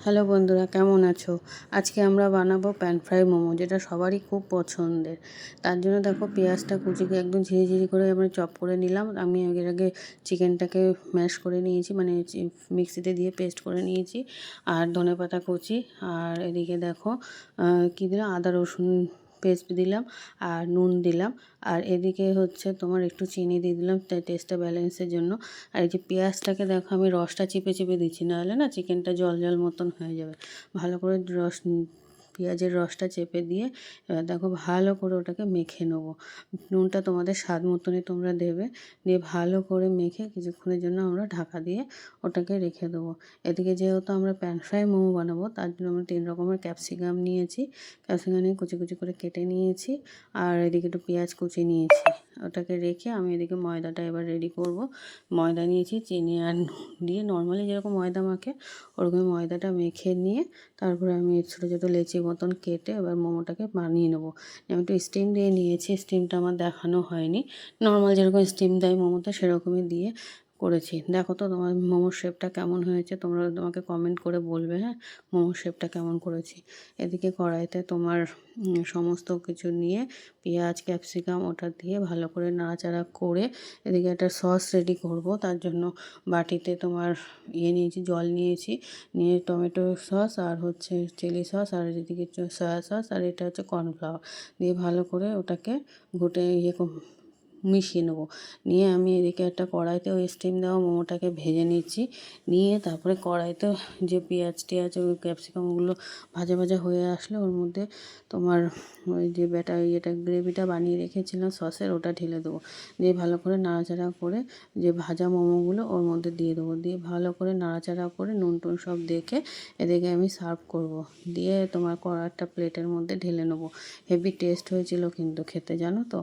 Hello বন্ধুরা, কেমন আছো? আজকে আমরা বানাবো প্যান ফ্রাই মোমো, যেটা সবারই খুব পছন্দের। তার জন্য দেখো, পেঁয়াজটা কুচিকে একদম ঝিরিঝিরি করে আমরা চপ করে নিলাম। আমি এর আগে চিকেনটাকে ম্যাশ করে নিয়েছি, মানে মিক্সিতে দিয়ে পেস্ট করে নিয়েছি। আর ধনেপাতা কুচি, আর এদিকে দেখো কী দিলাম, আদা রসুন পেস্ট দিলাম, আর নুন দিলাম। আর এদিকে হচ্ছে তোমার একটু চিনি দিয়ে দিলাম টেস্টটা ব্যালেন্সের জন্য। আর এই যে পেঁয়াজটাকে দেখো, আমি রসটা চিপে চিপে দিচ্ছি, নাহলে না চিকেনটা জল জল মতন হয়ে যাবে। ভালো করে পেঁয়াজের রসটা চেপে দিয়ে এবার দেখো ভালো করে ওটাকে মেখে নেবো। নুনটা তোমাদের স্বাদ মতনই তোমরা দেবে। দিয়ে ভালো করে মেখে কিছুক্ষণের জন্য আমরা ঢাকা দিয়ে ওটাকে রেখে দেবো। এদিকে যেহেতু আমরা প্যান ফ্রাই মোমো বানাবো, তার জন্য আমরা 3 রকমের ক্যাপসিকাম নিয়েছি। ক্যাপসিকাম নিয়ে কুচি কুচি করে কেটে নিয়েছি। আর এদিকে একটু পেঁয়াজ কুচি নিয়েছি। ওটাকে রেখে আমি এদিকে ময়দাটা এবার রেডি করব। ময়দা নিয়েছি, চিনি আর নুন দিয়ে নর্মালি যেরকম ময়দা মাখে ওরকম ময়দাটা মেখে নিয়ে তারপরে আমি ছোটো ছোটো লেচি মতন কেটে এবার মোমোটাকে বানিয়ে নেবো। আমি একটু স্টিম দিয়ে নিয়েছি, স্টিমটা আমার দেখানো হয়নি। নর্মাল যেরকম স্টিম দেয় মোমোতে সেরকমই দিয়ে করেছি। দেখো তো তোমার মোমোর শেপটা কেমন হয়েছে, তোমরা তোমাকে কমেন্ট করে বলবে। হ্যাঁ, মোমোর শেপটা কেমন করেছি। এদিকে কড়াইতে তোমার সমস্ত কিছু নিয়ে পেঁয়াজ ক্যাপসিকাম ওটা দিয়ে ভালো করে নাড়াচাড়া করে এদিকে একটা সস রেডি করব। তার জন্য বাটিতে তোমার নিয়েছি, জল নিয়েছি, নিয়ে টমেটো সস আর হচ্ছে চিলি সস, আর এদিকে সয়া সস, আর এটা হচ্ছে কর্নফ্লাওয়ার দিয়ে ভালো করে ওটাকে ঘুটে মিশিয়ে নেবো। নিয়ে আমি এদিকে একটা কড়াইতে ওই স্টিম দেওয়া মোমোটাকে ভেজে নিচ্ছি। নিয়ে তারপরে কড়াইতে যে পেঁয়াজ টেয়াজ ওই ক্যাপসিকামগুলো ভাজা ভাজা হয়ে আসলে ওর মধ্যে তোমার ওই যে গ্রেভিটা বানিয়ে রেখেছিলাম সসের, ওটা ঢেলে দেবো। দিয়ে ভালো করে নাড়াচাড়া করে যে ভাজা মোমোগুলো ওর মধ্যে দিয়ে দেবো। দিয়ে ভালো করে নাড়াচাড়া করে নুন টুন সব দেখে এদিকে আমি সার্ভ করব। দিয়ে তোমার একটা প্লেটের মধ্যে ঢেলে নেবো। হেভি টেস্ট হয়েছিল কিন্তু খেতে, জানো তো।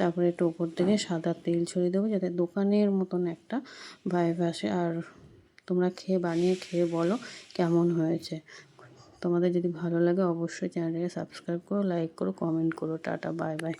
তারপরে একটু ওপর থেকে সাদা তেল ছড়িয়ে দেবো, যাতে দোকানের মতন একটা ভাইব আসে। আর তোমরা বানিয়ে খেয়ে বলো কেমন হয়েছে। তোমাদের যদি ভালো লাগে অবশ্যই চ্যানেলটাকে সাবস্ক্রাইব করো, লাইক করো, কমেন্ট করো। Tata, bye bye.